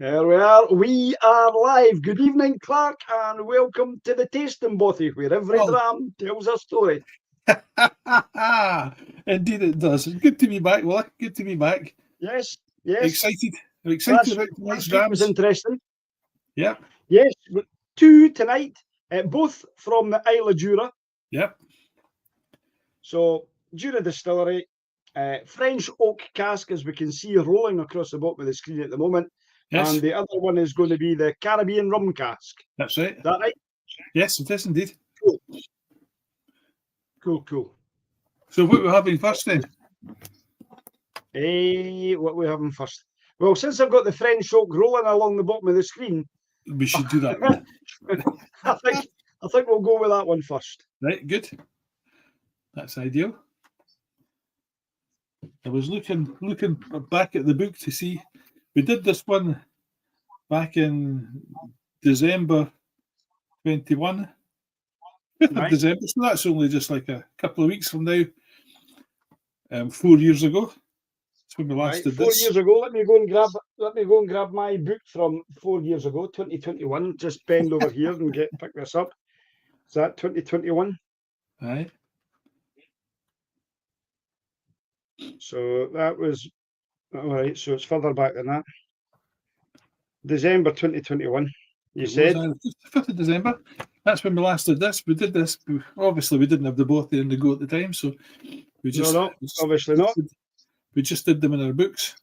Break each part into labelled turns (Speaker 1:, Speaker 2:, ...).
Speaker 1: Here we are. We are live. Good evening, Clark, and welcome to the Tasting Bothy, where every
Speaker 2: Oh.
Speaker 1: dram tells a story.
Speaker 2: Indeed it does. It's good to be back, Willie. Good to be back.
Speaker 1: Yes, yes.
Speaker 2: Excited. I'm excited about tonight's
Speaker 1: Last week was
Speaker 2: drams.
Speaker 1: interesting.
Speaker 2: Yep.
Speaker 1: Yes, two tonight, both from the Isle of Jura.
Speaker 2: Yep.
Speaker 1: So, Jura Distillery, French oak cask, as we can see rolling across the bottom of the screen at the moment.
Speaker 2: Yes.
Speaker 1: And the other one is going to be the Caribbean rum cask.
Speaker 2: That's right.
Speaker 1: Is that right?
Speaker 2: Yes, it is indeed.
Speaker 1: Cool.
Speaker 2: So what we're having first then?
Speaker 1: What we having first? Well, since I've got the French oak rolling along the bottom of the screen,
Speaker 2: We should do that.
Speaker 1: I think we'll go with that one first.
Speaker 2: Right, good. That's ideal. I was looking back at the book to see. We did this one back in December 21.
Speaker 1: Right.
Speaker 2: December, so that's only just like a couple of weeks from now. 4 years ago. That's when we last did
Speaker 1: 4
Speaker 2: this.
Speaker 1: years ago. Let me go and grab my book from 4 years ago, 2021. Just bend over here and pick this up. Is that 2021?
Speaker 2: Aye.
Speaker 1: So that was all right. So it's further back than that. December 2021. You said?
Speaker 2: The 5th of December. That's when we last did this. We did this. Obviously, we didn't have the both in the go at the time, so we just
Speaker 1: obviously not.
Speaker 2: We just did them in our books.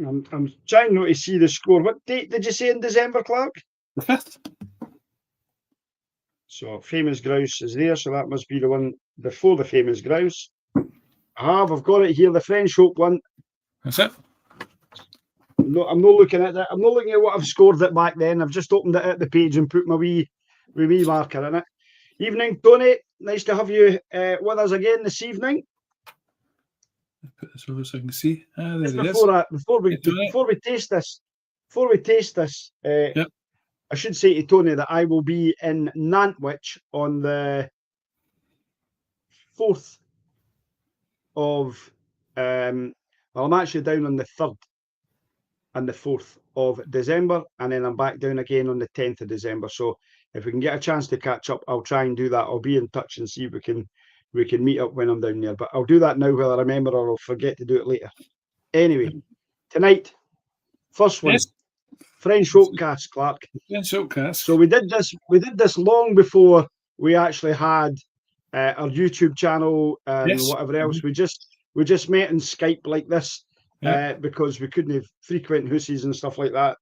Speaker 1: I'm trying not to see the score. What date did you say in December, Clark?
Speaker 2: The 5th.
Speaker 1: So Famous Grouse is there, so that must be the one before the Famous Grouse. I've got it here, the French oak one.
Speaker 2: That's it.
Speaker 1: No, I'm not looking at that. I'm not looking at what I've scored it back then. I've just opened it at the page and put my wee marker in it. Evening, Tony. Nice to have you with us again this evening.
Speaker 2: Put this over so I can see. There
Speaker 1: Just
Speaker 2: it is.
Speaker 1: Before we taste this,
Speaker 2: Yep.
Speaker 1: I should say to Tony that I will be in Nantwich on the 4th of. I'm actually down on the 3rd and the 4th of December, and then I'm back down again on the 10th of December. So if we can get a chance to catch up, I'll try and do that. I'll be in touch and see if we can meet up when I'm down there. But I'll do that now, whether I remember or I'll forget to do it later. Anyway, tonight, first one,
Speaker 2: Yes.
Speaker 1: French oak cask, Clark.
Speaker 2: French oak cask.
Speaker 1: So we did this long before we actually had our YouTube channel and whatever else. We just met on Skype like this. Because we couldn't have frequent hoosies and stuff like that.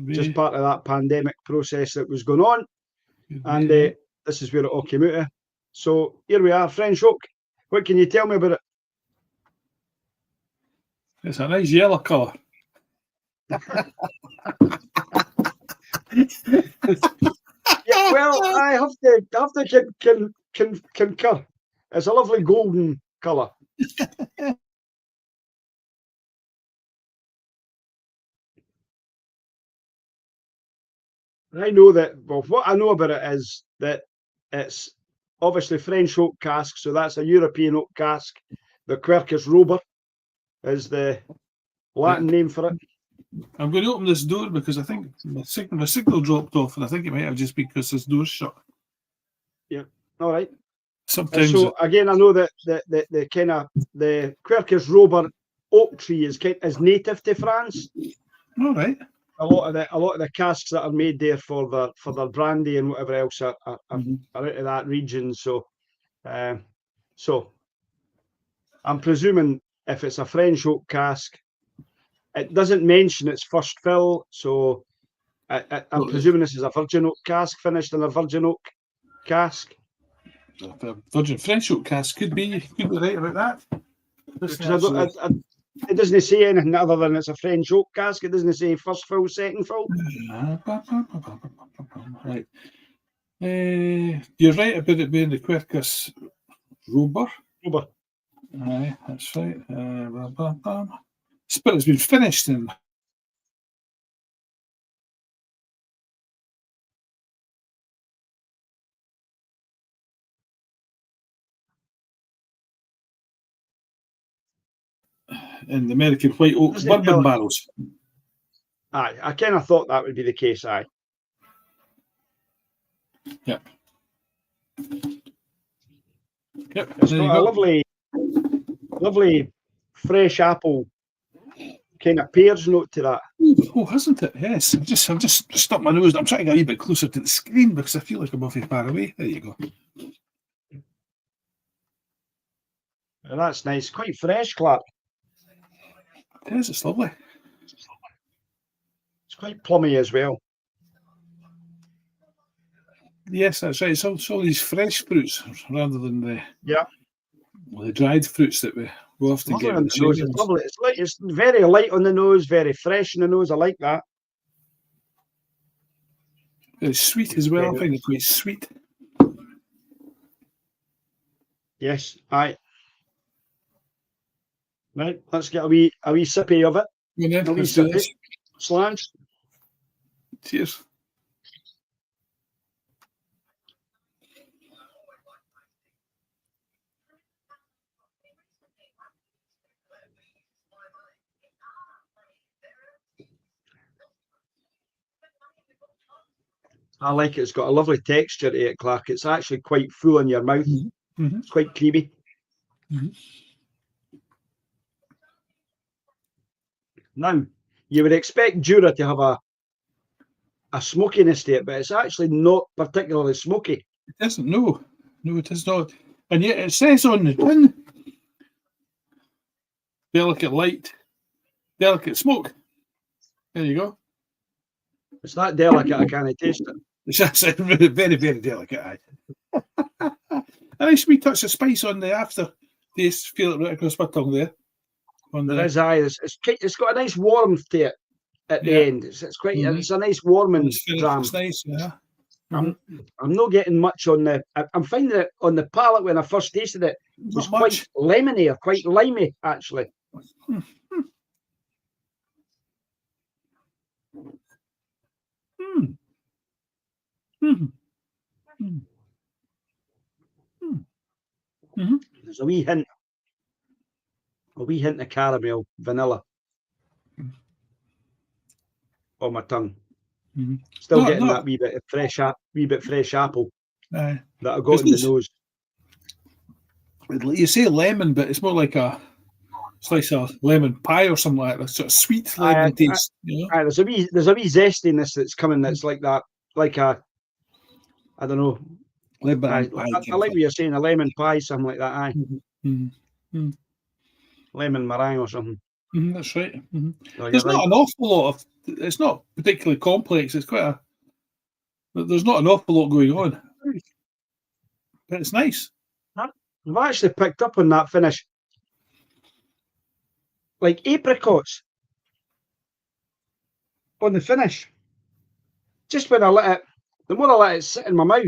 Speaker 1: Just part of that pandemic process that was going on. And this is where it all came out of. So here we are, French oak. What can you tell me about it?
Speaker 2: It's a nice yellow colour.
Speaker 1: Yeah, well, I have to concur. It's a lovely golden colour. I know that, well, what I know about it is that it's obviously French oak cask, so that's a European oak cask. The Quercus robur is the Latin name for it.
Speaker 2: I'm going to open this door because I think my signal dropped off, and I think it might have just been because this door's shut.
Speaker 1: Yeah, all right.
Speaker 2: Sometimes.
Speaker 1: So again, I know that the Quercus robur oak tree is native to France.
Speaker 2: All right.
Speaker 1: A lot of the casks that are made there for their brandy and whatever else are out of that region. So, so I'm presuming if it's a French oak cask, it doesn't mention its first fill. So I'm presuming this is a virgin oak cask finished in a virgin oak cask.
Speaker 2: Virgin French oak cask could be right about that.
Speaker 1: It doesn't say anything other than it's a French oak cask. It doesn't say first fill, second fill.
Speaker 2: Right. You're right about it being the Quercus robur. Aye, that's right. Spirit's been finished in. In the American white oak bourbon barrels.
Speaker 1: Aye, I kind of thought that would be the case. Aye.
Speaker 2: Yep. Yep.
Speaker 1: It's got a lovely fresh apple kind of pears note to that.
Speaker 2: Oh, hasn't it? Yes. I've just stuck my nose. I'm trying to get a wee bit closer to the screen because I feel like I'm awfully far away. There you go.
Speaker 1: And that's nice. Quite fresh, Clark.
Speaker 2: It is. It's lovely.
Speaker 1: It's quite plummy as well.
Speaker 2: Yes, that's right. It's all these fresh fruits rather than the dried fruits that we often get.
Speaker 1: It's lovely. It's very light on the nose, very fresh in the nose. I like that.
Speaker 2: It's sweet as well. I think it's quite sweet.
Speaker 1: Yes, aye. Right, let's get a wee sippy of it.
Speaker 2: Yeah,
Speaker 1: a wee sippy. Slange.
Speaker 2: Cheers.
Speaker 1: I like it. It's got a lovely texture to it, Clark. It's actually quite full in your mouth.
Speaker 2: Mm-hmm.
Speaker 1: It's quite creamy.
Speaker 2: Mm-hmm.
Speaker 1: Now, you would expect Jura to have a smokiness to it, but it's actually not particularly smoky.
Speaker 2: It isn't. No, it is not. And yet it says on the tin, delicate light, delicate smoke. There you go.
Speaker 1: It's that delicate, I can't taste it.
Speaker 2: It's very, very, very delicate. A nice wee touch of spice on the after taste. Feel it right across my tongue there.
Speaker 1: There is, aye. It's got a nice warmth to it at the end. It's quite. Mm-hmm. It's a nice warming dram.
Speaker 2: It's nice, yeah.
Speaker 1: I'm not getting much on the. I'm finding it on the palate when I first tasted it. It was quite lemony or quite limey, actually. There's a wee hint of caramel, vanilla on my tongue. Still getting that wee bit fresh apple that I got in the nose.
Speaker 2: You say lemon, but it's more like a slice of lemon pie or something like that. Sort of sweet lemon taste.
Speaker 1: There's a wee zestiness that's coming. That's like that, like a, I don't know.
Speaker 2: Lemon
Speaker 1: I like what you're saying, a lemon pie, something like that. Aye. Lemon meringue or something.
Speaker 2: That's right. There's not an awful lot of. It's not particularly complex. It's quite a. There's not an awful lot going on, but it's nice.
Speaker 1: I've actually picked up on that finish, like apricots on the finish. Just when I let it, the more I let it sit in my mouth.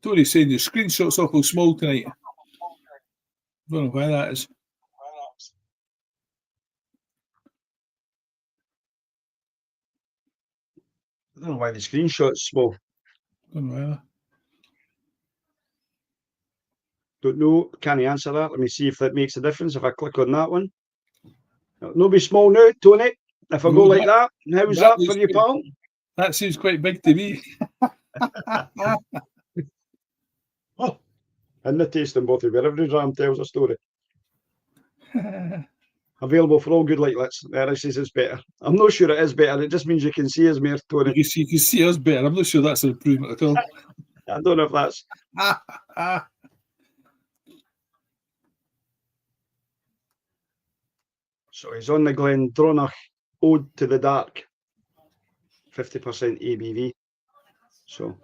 Speaker 2: Tony's saying your screenshot's awful small tonight. Don't know why that is.
Speaker 1: I don't know why the screenshot's small.
Speaker 2: Don't know why.
Speaker 1: Don't know. Can't answer that. Let me see if that makes a difference if I click on that one. It'll be small now, Tony. If I go like that, how's that for you, pal?
Speaker 2: That seems quite big to me.
Speaker 1: Oh, and the tasting both of you. Every dram tells a story. Available for all good lightlets. This says it's better. I'm not sure it is better. It just means you can see us more, Tony.
Speaker 2: You can see us better. I'm not sure that's an improvement at all.
Speaker 1: I don't know if that's. So he's on the Glendronach Ode to the Dark. 50% ABV. So.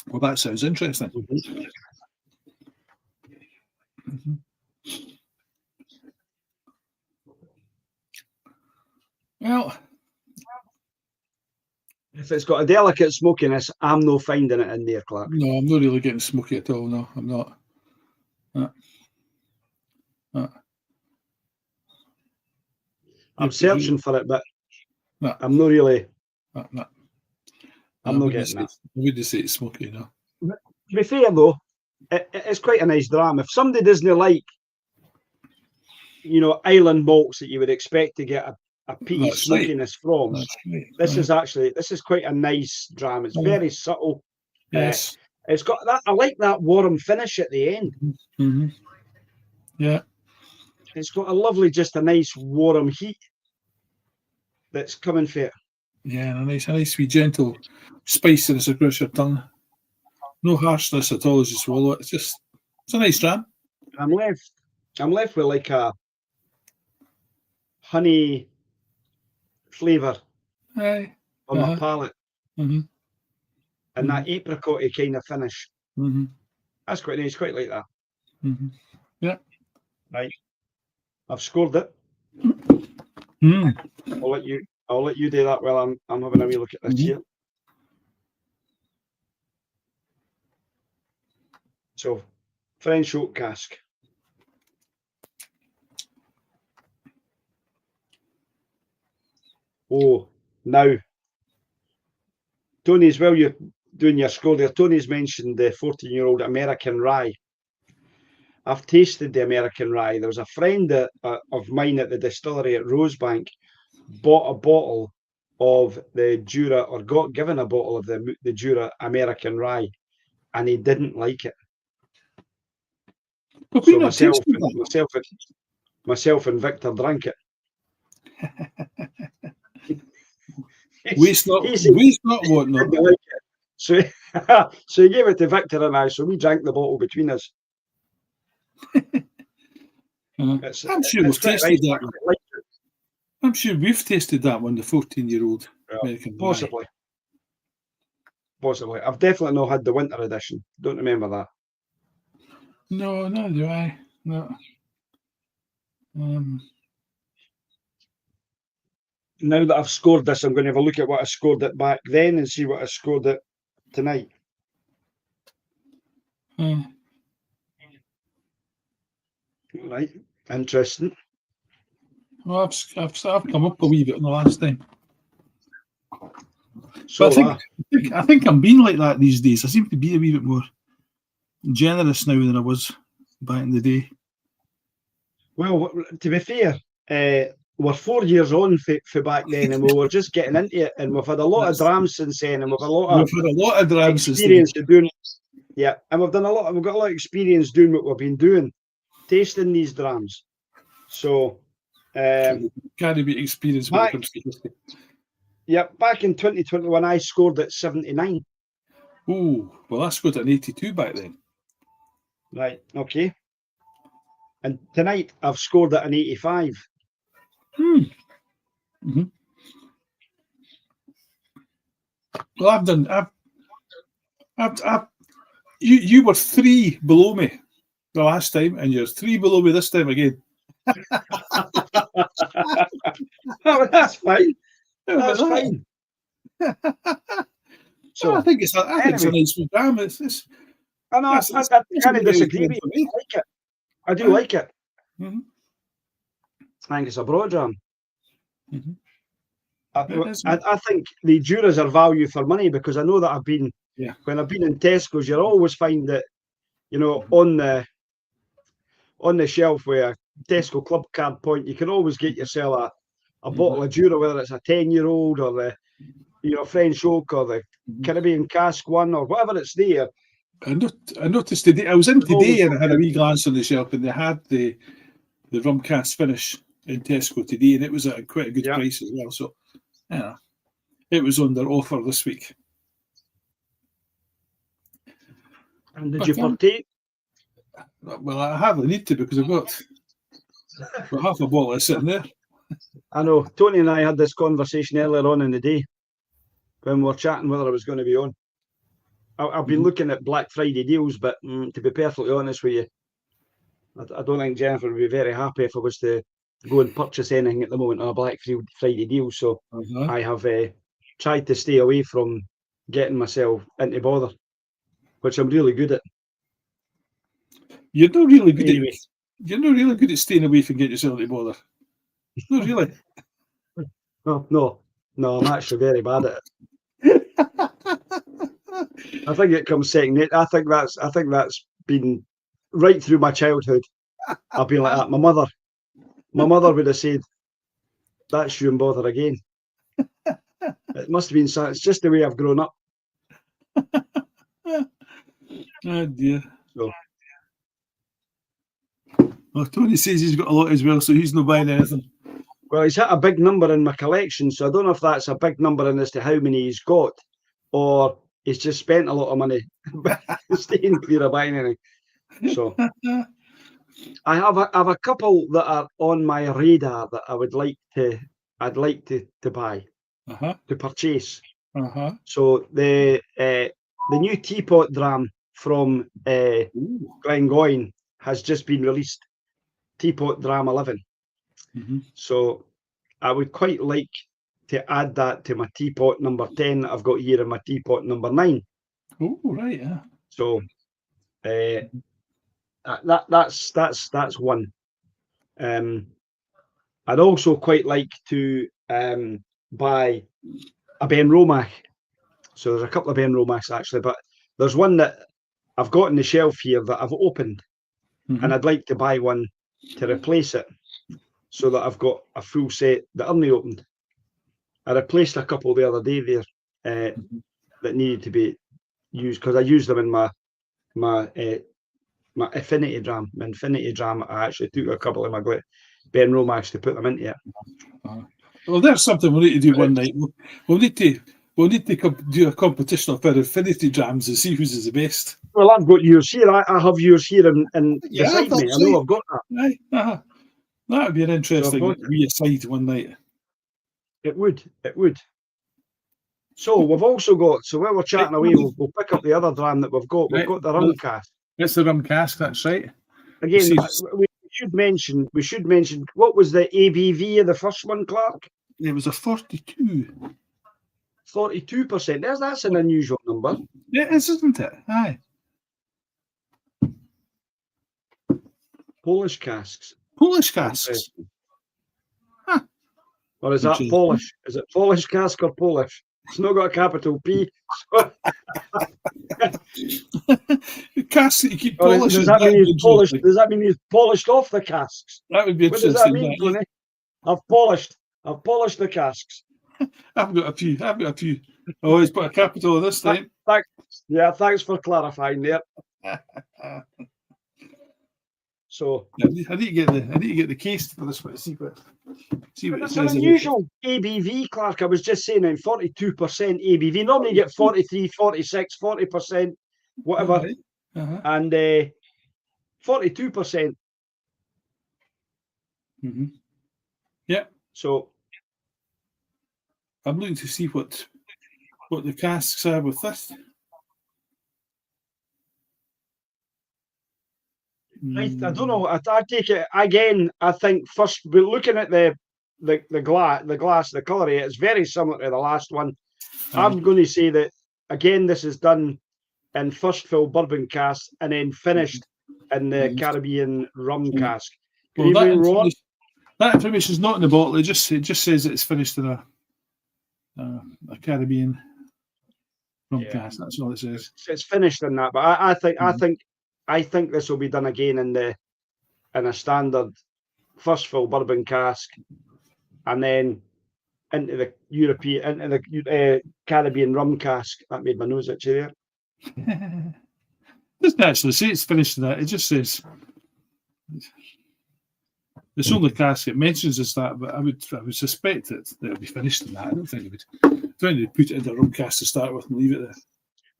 Speaker 2: Well, that sounds interesting. Well,
Speaker 1: if it's got a delicate smokiness, I'm not finding it in there, Clark.
Speaker 2: No, I'm not really getting smoky at all. No, I'm not.
Speaker 1: I'm searching for it, but
Speaker 2: no.
Speaker 1: I'm not really.
Speaker 2: No.
Speaker 1: I'm not getting that.
Speaker 2: I wouldn't say it's smoky, no.
Speaker 1: To be fair, though, it's quite a nice dram. If somebody doesn't like, island malts that you would expect to get a peaty smokiness from, this is quite a nice dram. It's very subtle.
Speaker 2: Yes.
Speaker 1: It's got that. I like that warm finish at the end.
Speaker 2: Mm-hmm. Yeah.
Speaker 1: It's got a nice warm heat that's coming for it.
Speaker 2: Yeah, and a nice sweet gentle spiciness across your tongue. No harshness at all as you swallow it. It's a nice dram.
Speaker 1: I'm left with like a honey flavour on my palate.
Speaker 2: Mm-hmm.
Speaker 1: And that apricot-y kind of finish.
Speaker 2: Mm-hmm.
Speaker 1: That's quite nice, quite like that.
Speaker 2: Mm-hmm. Yeah.
Speaker 1: Right. I've scored it. I'll let you do that while I'm having a wee look at this here. So, French oak cask. Oh, now, Tony's, while you're doing your score there, Tony's mentioned the 14-year-old American rye. I've tasted the American rye. There was a friend of mine at the distillery at Rosebank bought a bottle of the Jura, or got given a bottle of the Jura American rye, and he didn't like it. So myself and Victor drank it.
Speaker 2: Waste not what not.
Speaker 1: Like it. So he gave it to Victor and I, so we drank the bottle between us.
Speaker 2: I'm sure we've tasted that one. I'm sure we've tasted that one, the 14-year-old American
Speaker 1: possibly. Rye. Possibly. I've definitely not had the winter edition. Don't remember that.
Speaker 2: No, neither do I. No.
Speaker 1: Now that I've scored this, I'm going to have a look at what I scored it back then and see what I scored it tonight. Right, interesting.
Speaker 2: Well, I've come up a wee bit on the last time.
Speaker 1: So
Speaker 2: but I think I'm being like that these days. I seem to be a wee bit more generous now than I was back in the day.
Speaker 1: Well, to be fair, we're 4 years on for back then, and we were just getting into it, and we've had a lot of drams since then, and we've had a lot of
Speaker 2: drams
Speaker 1: experience doing. Yeah, and we've got a lot of experience doing what we've been doing, tasting these drams. So,
Speaker 2: can't be experienced when it comes to history.
Speaker 1: Yeah, back in 2021, I scored at 79.
Speaker 2: Oh, well, I scored at 82 back then.
Speaker 1: Right, okay. And tonight, I've scored at an 85.
Speaker 2: Mm-hmm. Well, you were 3 below me the last time, and you're 3 below me this time again.
Speaker 1: Oh, that's fine. That's fine.
Speaker 2: So I think it's a nice dram.
Speaker 1: I know. I kind of disagree with you. I like it. I do like it.
Speaker 2: Mm-hmm.
Speaker 1: I think it's a broad dram.
Speaker 2: Mm-hmm.
Speaker 1: I think the Juras are value for money, because I know that when I've been in Tesco's, you'll always find that, on the shelf with a Tesco club card point, you can always get yourself a bottle of Jura, whether it's a 10-year-old or the French oak or the Caribbean cask one or whatever it's there.
Speaker 2: I noticed today. I was in today and I had a wee glance on the shelf, and they had the rum cask finish in Tesco today, and it was at quite a good price as well. So, yeah, it was on their offer this week.
Speaker 1: And did you partake?
Speaker 2: Well, I hardly need to, because I've got half a bottle sitting there.
Speaker 1: I know. Tony and I had this conversation earlier on in the day when we were chatting whether I was going to be on. I've been looking at Black Friday deals, but to be perfectly honest with you, I don't think Jennifer would be very happy if I was to go and purchase anything at the moment on a Black Friday deal. So I have tried to stay away from getting myself into bother, which I'm really good at.
Speaker 2: You're not really good at staying away from getting yourself into bother. No, really.
Speaker 1: No, I'm actually very bad at it. I think it comes second. I think that's been right through my childhood. I've been like that. My mother would have said, "That shouldn't bother again." It must have been so. It's just the way I've grown up.
Speaker 2: Oh dear.
Speaker 1: So.
Speaker 2: Well, Tony says he's got a lot as well, so he's not buying anything.
Speaker 1: Well, he's hit a big number in my collection, so I don't know if that's a big number in as to how many he's got, or he's just spent a lot of money staying clear of buying anything. So I have a couple that are on my radar that I'd like to buy, to purchase. So the new teapot dram from Glengoyne has just been released, Teapot Dram 11. So I would quite like to add that to my teapot number 10 that I've got here and my teapot number 9.
Speaker 2: Oh, right, yeah.
Speaker 1: So that's one. I'd also quite like to buy a Ben Romach. So there's a couple of Ben Romachs actually, but there's one that I've got on the shelf here that I've opened, and I'd like to buy one to replace it, so that I've got a full set that Ernie opened. I replaced a couple the other day there that needed to be used because I used them in my Infinity Dram. My Infinity Dram, I actually took a couple of my Ben Romachs to put them into it.
Speaker 2: Well, there's something we need to do one night. We'll need to do a competition of our Infinity Drams and see whose is the best.
Speaker 1: Well, I've got yours here. I have yours here and beside me. I know I've got that.
Speaker 2: Right. That would be an interesting aside one night.
Speaker 1: It would. So we've also got. So while we're chatting away, we'll pick up the other dram that we've got. We've got the rum cask.
Speaker 2: It's the rum cask. That's right.
Speaker 1: Again, we should mention. What was the ABV of the first one, Clark?
Speaker 2: It was a 42.
Speaker 1: 42%. That's an unusual number.
Speaker 2: It is, isn't it? Aye.
Speaker 1: Polish casks.
Speaker 2: Polish casks.
Speaker 1: Huh. Or is that Polish? Is it Polish cask or Polish? It's not got a capital P.
Speaker 2: Casks that you keep polishing.
Speaker 1: Does that mean he's polished? Does that mean he's polished off the casks?
Speaker 2: That would be interesting.
Speaker 1: What does that mean, Tony? I've polished the casks.
Speaker 2: I've got a few. I always put a capital on this time.
Speaker 1: Thanks for clarifying there. So
Speaker 2: I need to get the case for this one to see what it says.
Speaker 1: It's an unusual ABV, Clark. I was just saying, 42% ABV. Normally you get 43, 46, 40%, whatever, and 42%.
Speaker 2: Yeah.
Speaker 1: So
Speaker 2: I'm looking to see what the casks are with this.
Speaker 1: I don't know. I take it again. I think first we're looking at the glass, the colour. It's very similar to the last one. I'm going to say that again. This is done in first fill bourbon cask and then finished in the Caribbean rum cask.
Speaker 2: Well, that information is not in the bottle. It just says it's finished in a Caribbean rum cask. That's all it says.
Speaker 1: It's finished in that, but I think this will be done again in a standard first fill bourbon cask, and then into the Caribbean rum cask. That made my nose itchy there.
Speaker 2: It doesn't actually say it's finished in that. It just says it's only cask. It mentions as that, but I would suspect that it'll be finished in that. I don't think they would put it in the rum cask to start with and leave it there.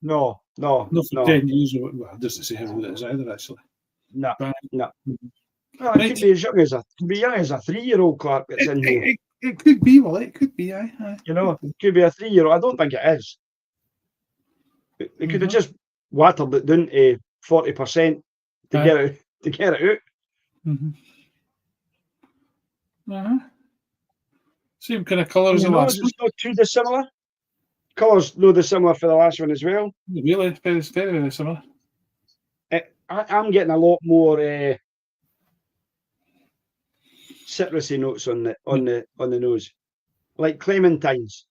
Speaker 1: No.
Speaker 2: Not for 10 years. Well, it doesn't say how old it is either, actually.
Speaker 1: No. Well, it could be as young as a 3-year-old, Clark, that's in here.
Speaker 2: It could be. Well, it could be. Aye.
Speaker 1: It could be a 3-year-old. I don't think it is. They could have just watered it down to 40% to get it out.
Speaker 2: Same kind of colour as the last one.
Speaker 1: It's not too dissimilar. Colours no dissimilar for the last one as well.
Speaker 2: Really, very, very similar.
Speaker 1: I'm getting a lot more citrusy notes on the nose. like clementines,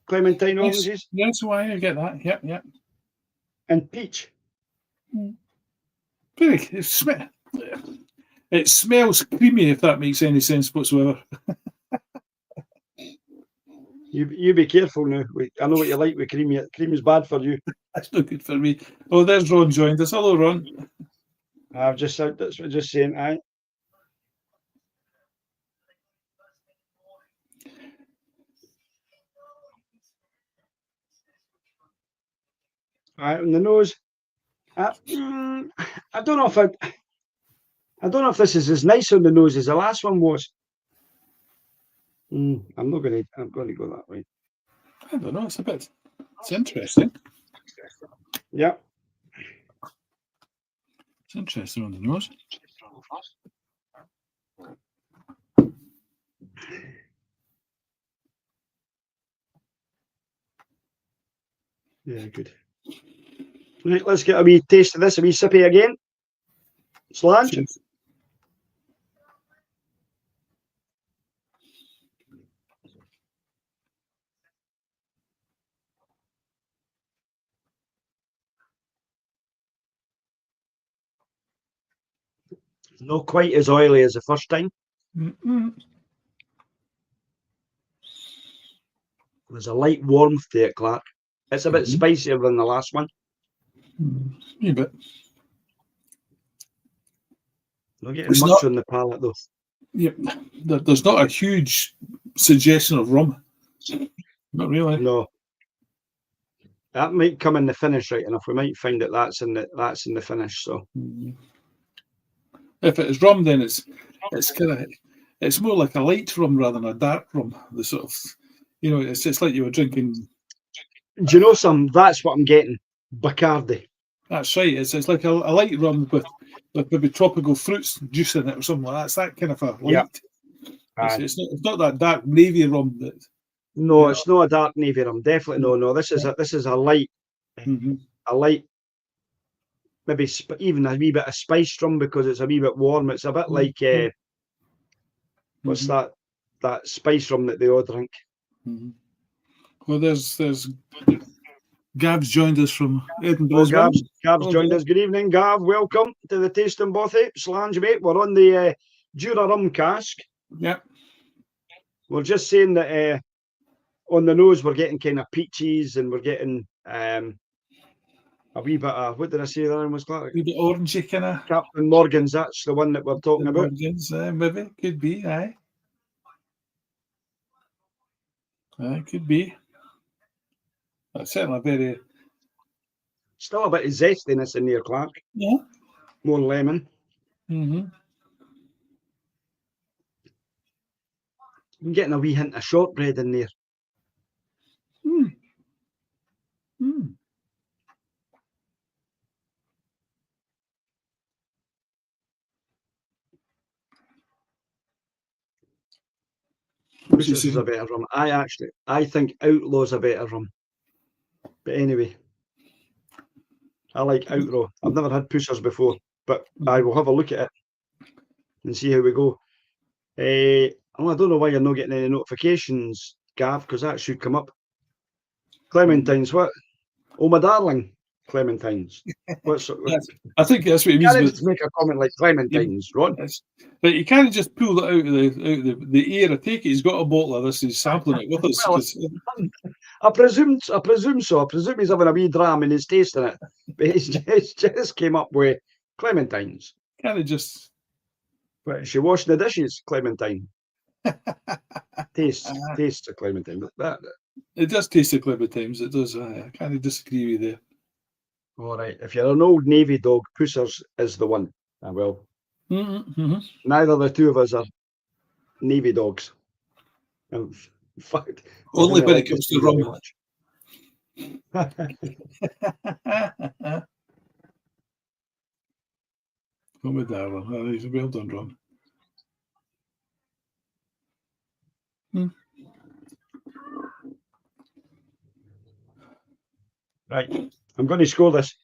Speaker 1: clementine
Speaker 2: Yes,
Speaker 1: oranges.
Speaker 2: yes, why I get that. Yep, yep.
Speaker 1: And peach.
Speaker 2: Very. It smells creamy, if that makes any sense whatsoever.
Speaker 1: You be careful now. I know what you like with creamy. Cream is bad for you.
Speaker 2: That's not good for me. Oh, there's Ron joined us. Hello, Ron.
Speaker 1: I've just said that's what I'm just saying. Aye. On the nose. I don't know if I don't know if this is as nice on the nose as the last one was. I'm going to go that way.
Speaker 2: I don't know. It's interesting.
Speaker 1: Yeah.
Speaker 2: It's interesting on the nose.
Speaker 1: Yeah, good. Right, let's get a wee taste of this, a wee sippy again. Slange.
Speaker 2: Cheers.
Speaker 1: Not quite as oily as the first time. There's a light warmth to it, Clark. It's a bit spicier than the last one.
Speaker 2: A bit.
Speaker 1: Not getting much on the palate though.
Speaker 2: Yep. There's not a huge suggestion of rum. Not really.
Speaker 1: No. That might come in the finish right enough. We might find that that's in the finish. So
Speaker 2: if it is rum, then it's more like a light rum rather than a dark rum. The sort of, it's like you were drinking.
Speaker 1: Do you know that's what I'm getting? Bacardi.
Speaker 2: That's right. It's like a light rum with maybe tropical fruits juice in it or something like that. It's that kind of a light. Yeah. It's not that dark navy rum that.
Speaker 1: No, it's not a dark navy rum. Definitely no. This is a light, a light, maybe even a wee bit of spiced rum because it's a wee bit warm. It's a bit like what's that spice rum that they all drink.
Speaker 2: Well, there's Gav's joined us from Edinburgh.
Speaker 1: Gav's joined us. Good evening, Gav. Welcome to the Tasting Bothy. Slange, mate. We're on the Jura rum cask.
Speaker 2: Yep.
Speaker 1: We're just saying that on the nose we're getting kind of peaches and we're getting a wee bit of, what did I say there was Clark?
Speaker 2: A wee bit orangey kind of.
Speaker 1: Captain Morgan's, that's the one that we're talking about.
Speaker 2: Morgan's, maybe, could be, aye. Could be. That's certainly very.
Speaker 1: Still a bit of zestiness in there, Clark.
Speaker 2: Yeah.
Speaker 1: More lemon.
Speaker 2: I'm
Speaker 1: getting a wee hint of shortbread in there. This is a better rum. I think Outlaw's a better rum. But anyway, I like Outlaw. I've never had Pushers before, but I will have a look at it and see how we go. I don't know why you're not getting any notifications, Gav, because that should come up. Clementines, what? Oh, my darling, clementines.
Speaker 2: I think that's what he means.
Speaker 1: You can't just make a comment like clementines, Ron.
Speaker 2: But you can't just pull that out of the air. I take it he's got a bottle of this. He's sampling it with us.
Speaker 1: Well, I presume so. I presume he's having a wee dram and he's tasting it. But he's just came up with clementines.
Speaker 2: Can't it just?
Speaker 1: But she washing the dishes, clementine. Tastes of clementine. But
Speaker 2: it does taste of clementines. It does. I can't disagree with you there.
Speaker 1: All right. If you're an old Navy dog, Pussers is the one. I will. Neither the two of us are Navy dogs. In fact,
Speaker 2: only when it comes to rum. Oh, my darling. He's well done, Ron.
Speaker 1: Right. I'm going to score this.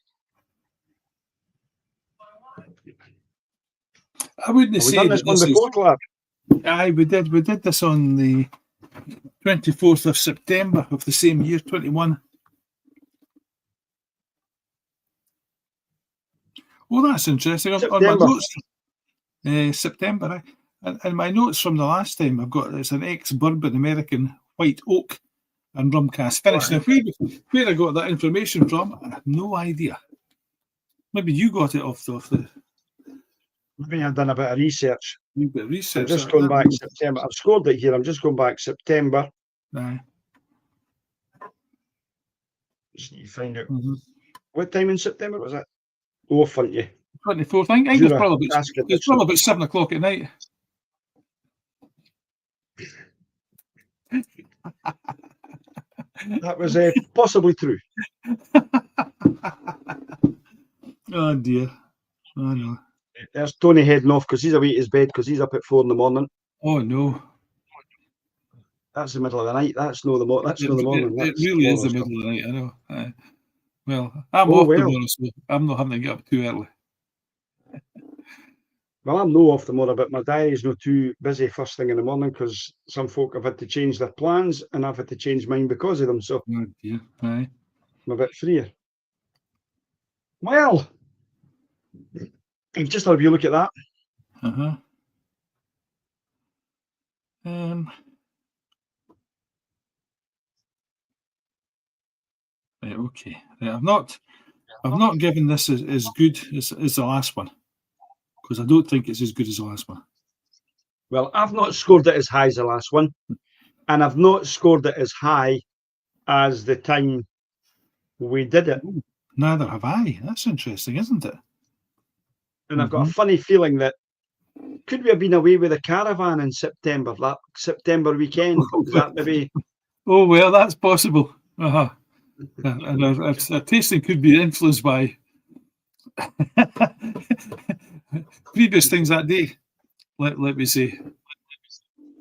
Speaker 2: I wouldn't say
Speaker 1: done this one before, Clark.
Speaker 2: Aye, we did this on the 24th of September of the same year, 21. Well, that's interesting.
Speaker 1: September.
Speaker 2: On my notes, September, and my notes from the last time I've got it's an ex-bourbon American white oak and rum cask finish. Now, where I got that information from, I have no idea. Maybe you got it off the.
Speaker 1: Maybe I've done a bit of research.
Speaker 2: A bit of research.
Speaker 1: I'm just going back September. I've scored it here. I'm just going back September.
Speaker 2: Aye.
Speaker 1: Just need to find out what time in September was it? Oh, front you.
Speaker 2: 24th. I think
Speaker 1: Jura,
Speaker 2: it's probably about 7 o'clock at night.
Speaker 1: That was possibly true.
Speaker 2: Oh dear. Oh no.
Speaker 1: There's Tony heading off because he's away to his bed because he's up at 4 a.m.
Speaker 2: Oh no.
Speaker 1: That's the middle of the night. That's no the morning. That's no the morning.
Speaker 2: It really is the middle of the night. I know. Well, I'm off tomorrow, so I'm not having to get up too early.
Speaker 1: Well, I'm no off tomorrow, but my diary's not too busy first thing in the morning because some folk have had to change their plans and I've had to change mine because of them. So
Speaker 2: yeah, aye.
Speaker 1: I'm a bit freer. Well, you've just had a look at that.
Speaker 2: Right, okay. Right, I've not given this as good as the last one because I don't think it's as good as the last one.
Speaker 1: Well, I've not scored it as high as the last one, and I've not scored it as high as the time we did it.
Speaker 2: Neither have I. That's interesting, isn't it?
Speaker 1: And I've got a funny feeling that could we have been away with a caravan in September, that September weekend? Is that maybe?
Speaker 2: Oh well, that's possible. And our tasting could be influenced by previous things that day. Let me say.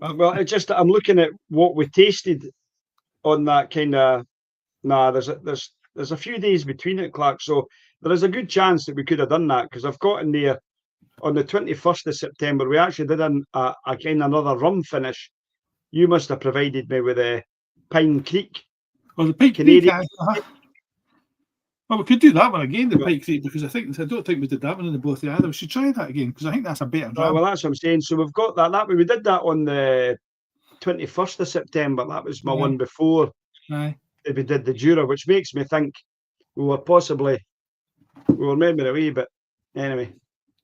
Speaker 1: Well, it's just that I'm looking at what we tasted on that kind of. There's a few days between it, Clark. So there is a good chance that we could have done that because I've got in there on the 21st of September. We actually did a kind of another rum finish. You must have provided me with a Pine Creek.
Speaker 2: Well, the Pine Creek. Well, we could do that one again, the Pine Creek, because I don't think we did that one in the Bothy either. We should try that again because I think that's a better dram.
Speaker 1: Well, that's what I'm saying. So we've got that. We did that on the 21st of September. That was my one before we did the Jura, which makes me think we were maybe away, but anyway.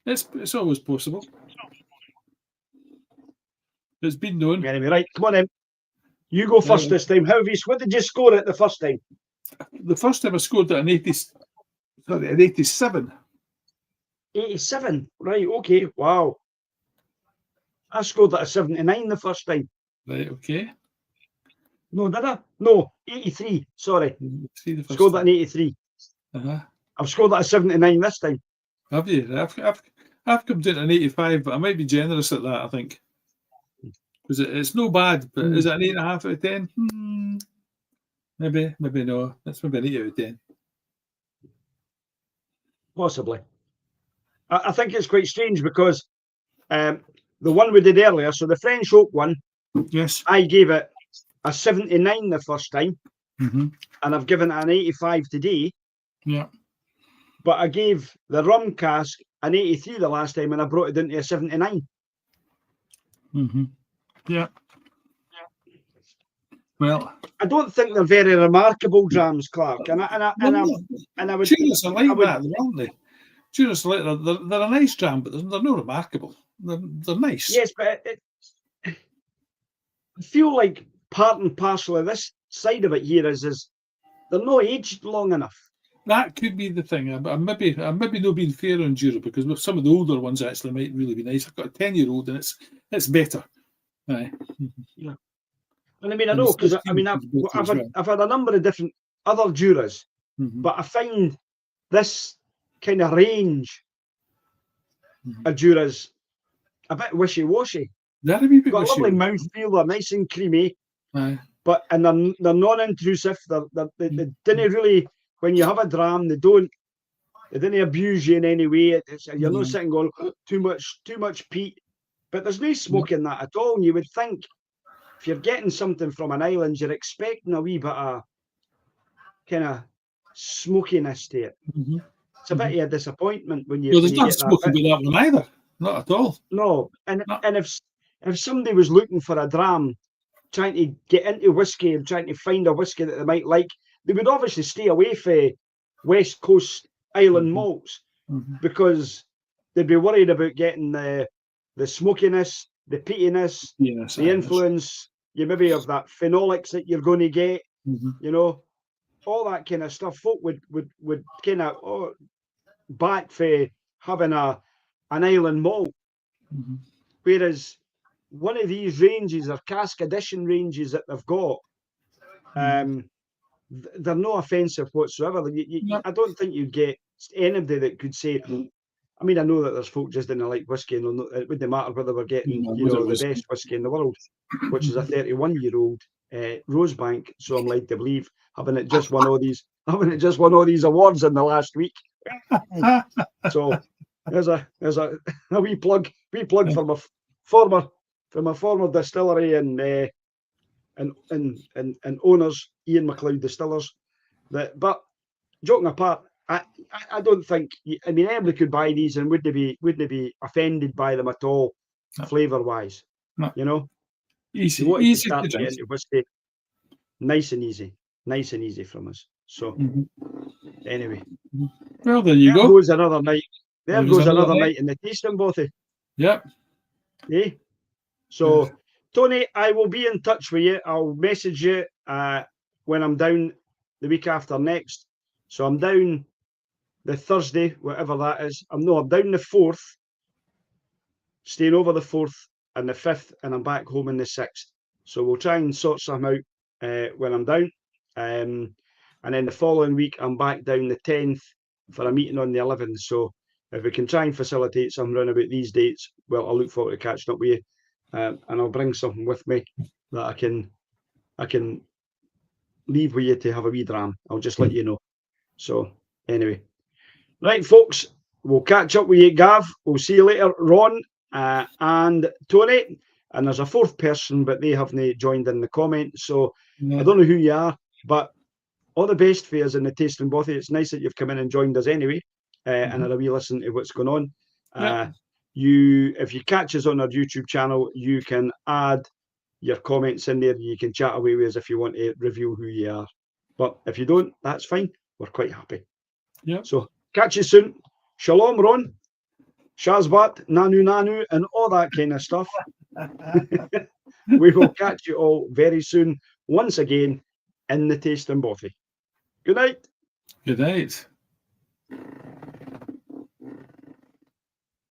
Speaker 2: It's always possible. It's been known.
Speaker 1: Anyway, right, come on in. You go first this time. What did you score at the first time?
Speaker 2: The first time I scored at an 87.
Speaker 1: 87, right? Okay, wow. I scored at a 79 the first time.
Speaker 2: Right, okay.
Speaker 1: No, did I? No, 83. Sorry, scored at an 83. I've scored at a 79 this time.
Speaker 2: Have you? I've come down to an 85, but I might be generous at that. I think because it's no bad. But is it an 8.5 out of 10? Maybe no. That's maybe an 8 out of 10.
Speaker 1: Possibly. I think it's quite strange because the one we did earlier, so the French oak one,
Speaker 2: yes,
Speaker 1: I gave it a 79 the first time, and I've given it an 85 today.
Speaker 2: Yeah.
Speaker 1: But I gave the rum cask an 83 the last time, and I brought it into a 79.
Speaker 2: Yeah.
Speaker 1: Well, I don't think they're very remarkable drams, Clark. And I would.
Speaker 2: Juras are like that, aren't they? Juras are like they're a nice dram, but they're not remarkable. They're nice.
Speaker 1: Yes, but I feel like part and parcel of this side of it here is they're not aged long enough.
Speaker 2: That could be the thing. I'm maybe not being fair on Jura because with some of the older ones actually might really be nice. I've got a 10-year-old and it's better. Aye.
Speaker 1: Yeah. And I mean, I know because I've had a number of different other Juras, but I find this kind of range of Juras a bit wishy-washy.
Speaker 2: They're a wee bit
Speaker 1: got
Speaker 2: wishy.
Speaker 1: A lovely mouthfeel, they're nice and creamy,
Speaker 2: Aye.
Speaker 1: but they're non-intrusive. They didn't really. When you have a dram, they didn't abuse you in any way. You're not sitting going too much peat, but there's no smoke in that at all. And you would think if you're getting something from an island, you're expecting a wee bit of kind of smokiness to it. It's a bit of a disappointment when you,
Speaker 2: Well,
Speaker 1: when
Speaker 2: there's
Speaker 1: you
Speaker 2: not
Speaker 1: get that
Speaker 2: smoking
Speaker 1: bit.
Speaker 2: with that one either. Not at all.
Speaker 1: No, and
Speaker 2: No.
Speaker 1: if somebody was looking for a dram, trying to get into whiskey and trying to find a whiskey that they might like, they would obviously stay away from West Coast island malts because they'd be worried about getting the smokiness, the peatiness, the influence, you maybe of that phenolics that you're going to get, you know, all that kind of stuff. Folk would kind of back for having an island malt, whereas one of these ranges or cask edition ranges that they've got, they're not offensive whatsoever. I don't think you'd get anybody that could say, I mean, I know that there's folk just didn't like whiskey, and it wouldn't matter whether we're getting, the best whiskey in the world, which is a 31-year-old Rosebank. So I'm led to believe, having it just won all these awards in the last week. So there's a wee plug for my former distillery and owners, Ian MacLeod Distillers. But joking apart, I don't think. I mean, anybody could buy these and wouldn't be offended by them at all, flavour wise.
Speaker 2: No.
Speaker 1: You know,
Speaker 2: easy
Speaker 1: to start getting into whiskey, nice and easy from us. So anyway,
Speaker 2: well, there you go.
Speaker 1: There goes another night. There goes another night in the tasting bothy.
Speaker 2: Yep.
Speaker 1: Yeah. So Tony, I will be in touch with you. I'll message you when I'm down the week after next. So I'm down the Thursday, whatever that is. I'm down the 4th, staying over the 4th and the 5th, and I'm back home on the 6th. So we'll try and sort something out when I'm down. And then the following week, I'm back down the 10th for a meeting on the 11th. So if we can try and facilitate something around about these dates, well, I'll look forward to catching up with you. And I'll bring something with me that I can leave with you to have a wee dram. I'll just let you know. So anyway, right, folks, we'll catch up with you, Gav. We'll see you later, Ron and Tony. And there's a fourth person, but they haven't joined in the comments. So I don't know who you are, but all the best for us in the tasting bothy. It's nice that you've come in and joined us anyway, and had a wee listen to what's going on. If you catch us on our YouTube channel, you can add your comments in there. You can chat away with us if you want to reveal who you are. But if you don't, that's fine. We're quite happy.
Speaker 2: Yeah.
Speaker 1: So catch you soon. Shalom, Ron. Shazbat, Nanu, and all that kind of stuff. We will catch you all very soon, once again, in the tasting bothy. Good night.
Speaker 2: Good night.